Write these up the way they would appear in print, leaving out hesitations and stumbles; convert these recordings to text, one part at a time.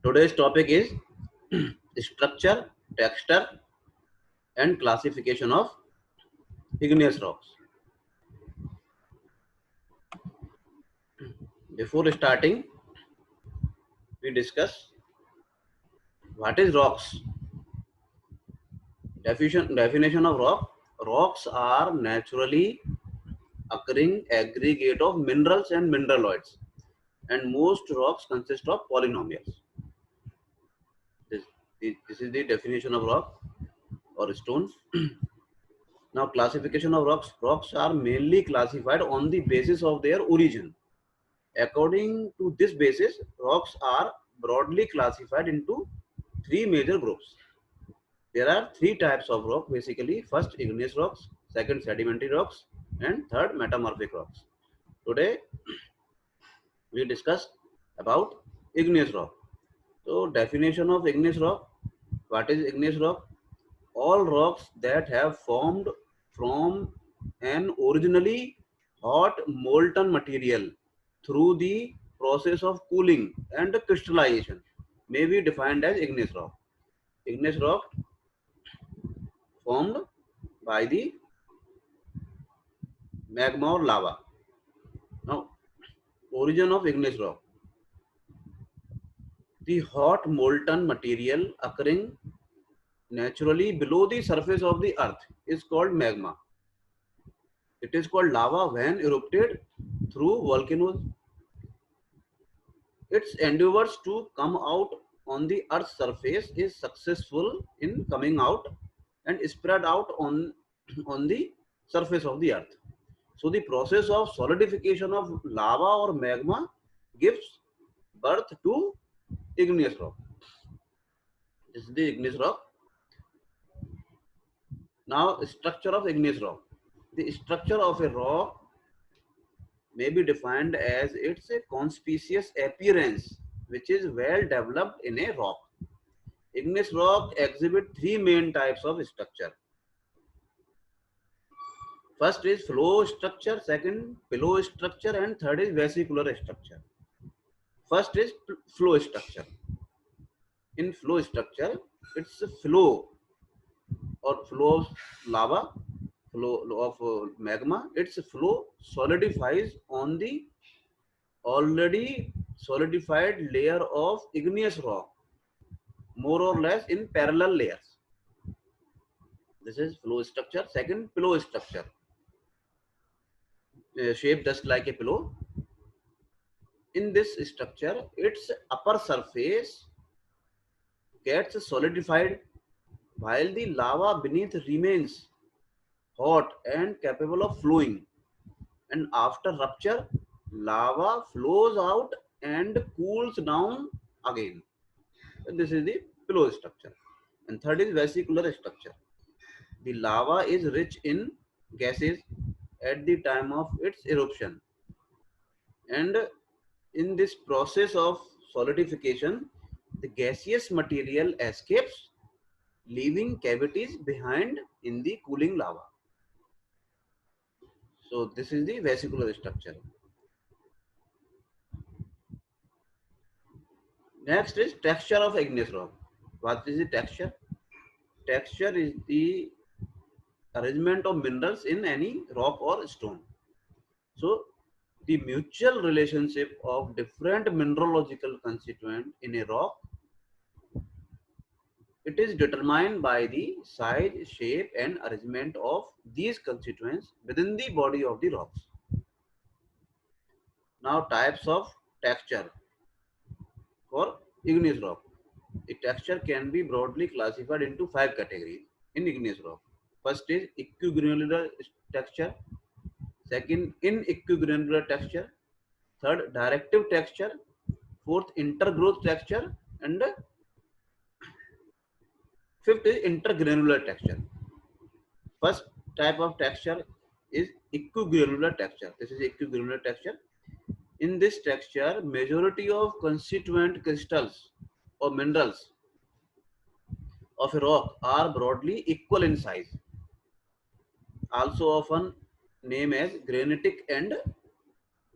Today's topic is structure, texture, and classification of igneous rocks. Before starting, we discuss what is rocks. Definition of rock. Rocks are naturally occurring aggregate of minerals and mineraloids, and most rocks consist of polynomials. This, this is the definition of rock or stone. Now, classification of rocks. Rocks are mainly classified on the basis of their origin. According to this basis, rocks are broadly classified into three major groups. There are three types of rock basically. First, igneous rocks, second, sedimentary rocks, and third, metamorphic rocks. Today, we discuss about igneous rock. So, definition of igneous rock. What is igneous rock? All rocks that have formed from an originally hot molten material through the process of cooling and crystallization may be defined as igneous rock. Igneous rock formed by the magma or lava. Now, origin of igneous rock. The hot molten material occurring naturally below the surface of the earth is called magma. It is called lava when erupted through volcanoes. Its endeavors to come out on the earth's surface is successful in coming out and spread out on the surface of the earth. So the process of solidification of lava or magma gives birth to igneous rock. This is the igneous rock. Now, structure of igneous rock. The structure of a rock may be defined as its conspicuous appearance, which is well developed in a rock. Igneous rock exhibit three main types of structure. First is flow structure, second pillow structure, and third is vesicular structure. First is flow structure. In flow structure, it's a flow or flow of lava, flow of magma. Its flow solidifies on the already solidified layer of igneous rock, more or less in parallel layers. This is flow structure. Second, pillow structure. Shaped just like a pillow. In this structure, its upper surface gets solidified while the lava beneath remains hot and capable of flowing. And after rupture, lava flows out and cools down again. And this is the pillow structure. And third is vesicular structure. The lava is rich in gases at the time of its eruption. And in this process of solidification, the gaseous material escapes, leaving cavities behind in the cooling lava. So this is the vesicular structure. Next is texture of igneous rock. What is the texture? Texture is the arrangement of minerals in any rock or stone. So the mutual relationship of different mineralogical constituents in a rock, it is determined by the size, shape, and arrangement of these constituents within the body of the rocks. Now, types of texture for igneous rock. The texture can be broadly classified into 5 categories in igneous rock. First is equigranular texture. Second, inequigranular texture. Third, directive texture. Fourth, intergrowth texture. And fifth is intergranular texture. First type of texture is equigranular texture. This is equigranular texture. In this texture, majority of constituent crystals or minerals of a rock are broadly equal in size, also often named as granitic and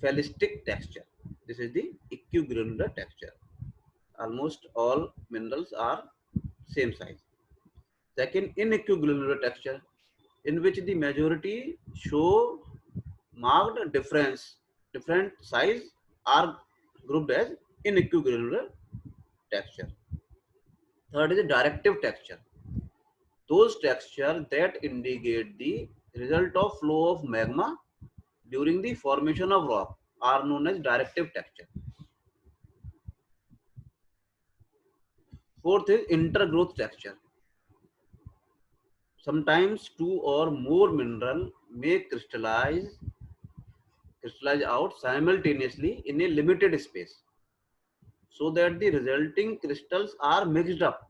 felsic texture. This is the equigranular texture. almost all minerals are same size. Second, inequigranular texture, in which the majority show marked different size are grouped as inequigranular texture. Third is directive texture. Those texture that indicate the result of flow of magma during the formation of rock are known as directive texture. Fourth is intergrowth texture. Sometimes two or more mineral may crystallize out simultaneously in a limited space, so that the resulting crystals are mixed up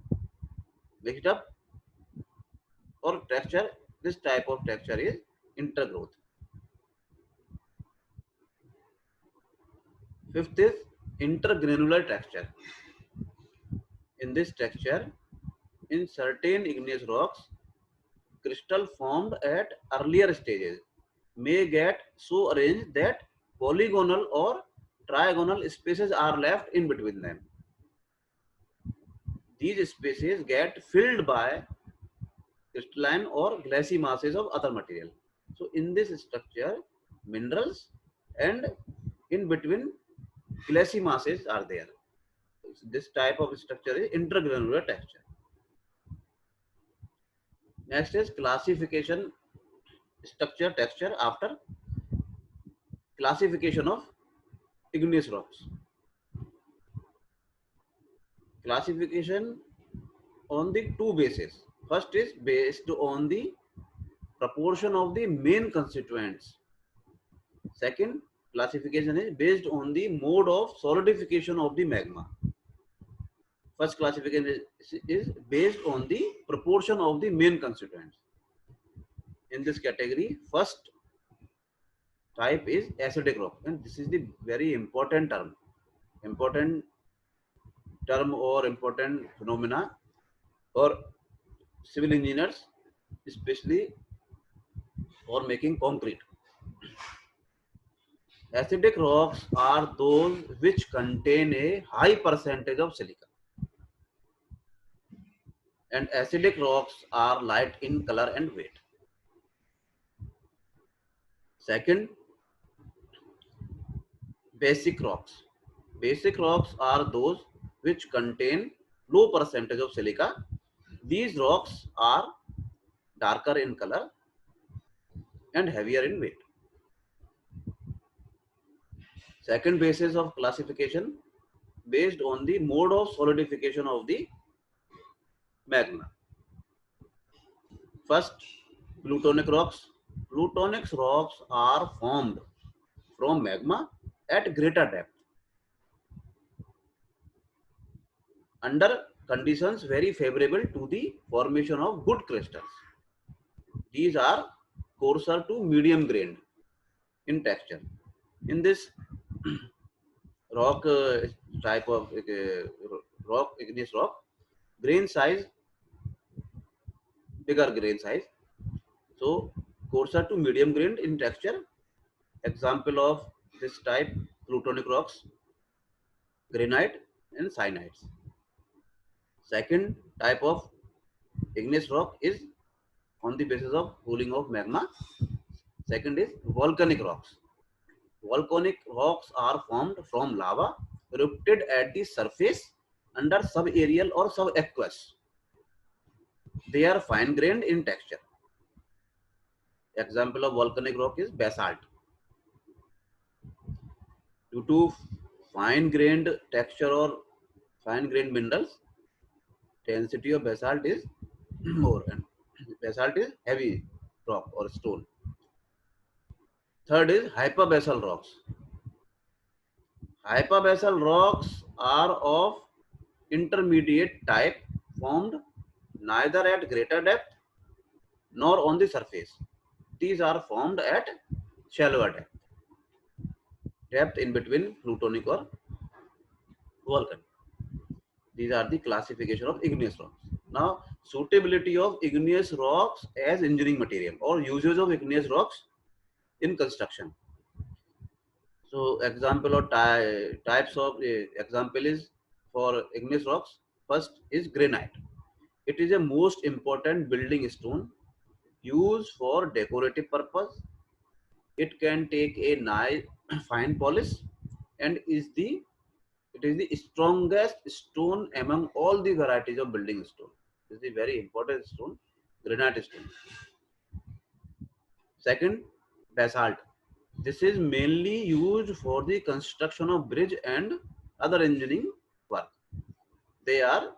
or texture. This type of texture is intergrowth. Fifth is intergranular texture. In this texture, in certain igneous rocks, crystal formed at earlier stages may get so arranged that polygonal or trigonal spaces are left in between them. These spaces get filled by crystalline or glassy masses of other material. So in this structure, minerals and in between glassy masses are there. This type of structure is intergranular texture. Next is classification structure texture after classification of igneous rocks. Classification on the two bases. First is based on the proportion of the main constituents. Second, classification is based on the mode of solidification of the magma. First classification is based on the proportion of the main constituents. In this category, first type is acidic rock, and this is the very important term or important phenomena for civil engineers, especially for making concrete. Acidic rocks are those which contain a high percentage of silica, and acidic rocks are light in color and weight. Second, basic rocks. Basic rocks are those which contain low percentage of silica. These rocks are darker in color and heavier in weight. Second basis of classification, based on the mode of solidification of the magma. First, plutonic rocks. Plutonic rocks are formed from magma at greater depth under conditions very favorable to the formation of good crystals. These are coarser to medium grained in texture. In this rock type of rock, igneous rock, grain size, bigger grain size. So coarser to medium grained in texture. Example of this type: plutonic rocks, granite, and syenites. Second type of igneous rock is on the basis of cooling of magma. Second is volcanic rocks. Volcanic rocks are formed from lava erupted at the surface under subaerial or subaqueous. They are fine grained in texture. Example of volcanic rock is basalt. Due to fine grained texture or fine grained minerals, density of basalt is more, and basalt is heavy rock or stone. Third is hyperbasal rocks. Hyperbasal rocks are of intermediate type, formed neither at greater depth nor on the surface. These are formed at shallower depth in between plutonic or volcanic. These are the classification of igneous rocks. Now, suitability of igneous rocks as engineering material or usage of igneous rocks in construction. So, example or types of example is for igneous rocks. First is granite. It is a most important building stone used for decorative purpose. It can take a nice fine polish and it is the strongest stone among all the varieties of building stone. This is the very important stone, granite stone. Second, basalt. This is mainly used for the construction of bridge and other engineering work. They are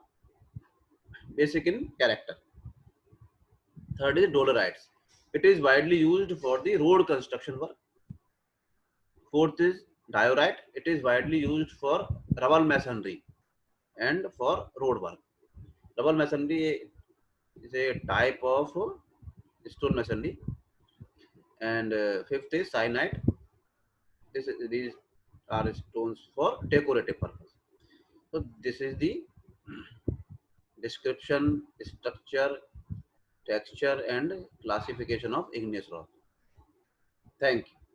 basic in character. Third is dolerites. It is widely used for the road construction work. Fourth is diorite. It is widely used for rubble masonry and for road work. Rubble masonry is a type of stone masonry. And fifth is cyanide. These are stones for decorative purpose. So this is the description, structure, texture, and classification of igneous rock. Thank you.